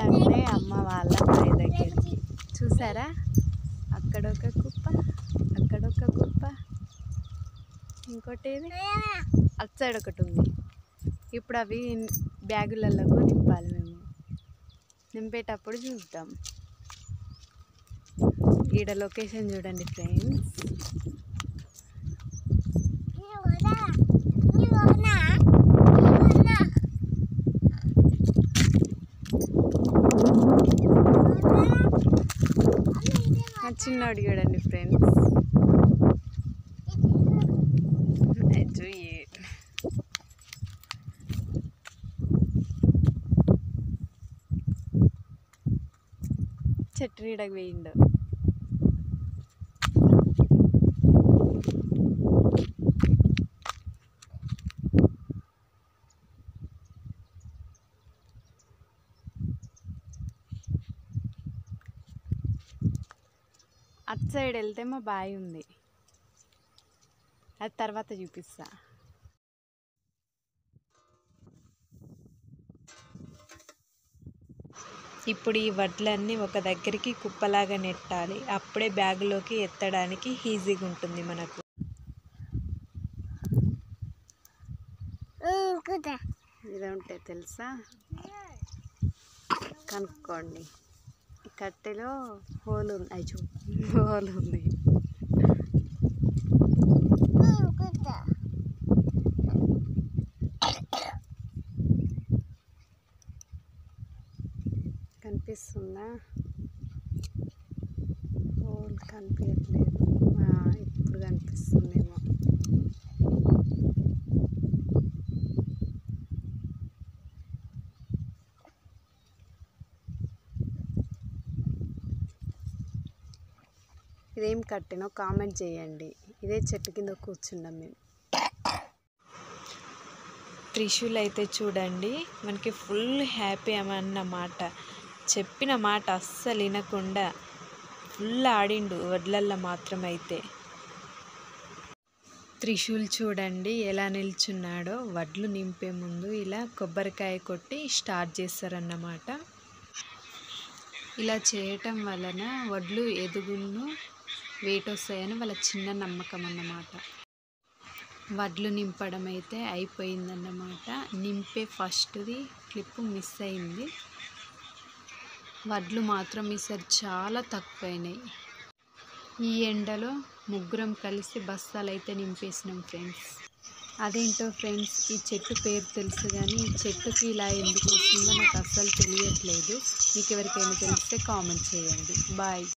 అంటే అమ్మ వాళ్ళ బావి దగ్గరికి చూసారా, అక్కడొక కుప్ప, అక్కడొక కుప్ప, ఇంకోటి ఏది అటు సైడ్ ఒకటి ఉంది. ఇప్పుడు అవి బ్యాగులలో నింపాలి. మేము నింపేటప్పుడు చూద్దాం. ఈడ లొకేషన్ చూడండి ఫ్రెండ్స్. చిన్నోడు చూడండి ఫ్రెండ్స్. చెట్టు నీడకు వేయండు. అటు సైడ్ వెళ్తే మా బావి ఉంది, అది తర్వాత చూపిస్తా. ఇప్పుడు ఈ వడ్లన్నీ ఒక దగ్గరికి కుప్పలాగా నెట్టాలి. అప్పుడే బ్యాగులోకి ఎత్తడానికి ఈజీగా ఉంటుంది మనకు. ఇది ఉంటే తెలుసా, కనుక్కోండి. ఈ కట్టెలో హోల్ ఉంది, అయ్యో హోల్ ఉంది. కనిపిస్తుందా? హోల్ కనిపించట్లేదు. ఇప్పుడు కనిపిస్తుందేమో. ఇదేం కట్టినో కామెంట్ చేయండి. ఇదే చెట్టు కింద కూర్చున్నాం మేము. త్రిశూల్ అయితే చూడండి, మనకి ఫుల్ హ్యాపీ అన్నమాట. చెప్పిన మాట అస్సలు వినకుండా ఫుల్ ఆడిండు వడ్లల్లో మాత్రం. అయితే త్రిశూల్ చూడండి ఎలా నిల్చున్నాడో. వడ్లు నింపే ముందు ఇలా కొబ్బరికాయ కొట్టి స్టార్ట్ చేస్తారన్నమాట. ఇలా చేయటం వలన వడ్లు ఎదుగును వెయిట్ వస్తాయని వాళ్ళ చిన్న నమ్మకం అన్నమాట. వడ్లు నింపడం అయితే అయిపోయిందన్నమాట. నింపే ఫస్ట్ది క్లిప్ మిస్ అయింది. వడ్లు మాత్రం ఈసారి చాలా తక్కువైనాయి. ఈ ఎండలో ముగ్గురం కలిసి బస్తాలు అయితే నింపేసినాం ఫ్రెండ్స్. అదేంటో ఫ్రెండ్స్, ఈ చెట్టు పేరు తెలుసు కానీ ఈ చెట్టుకి ఇలా ఎందుకు వస్తుందో నాకు అస్సలు తెలియట్లేదు. మీకు ఎవరికైనా తెలిస్తే కామెంట్ చేయండి. బాయ్.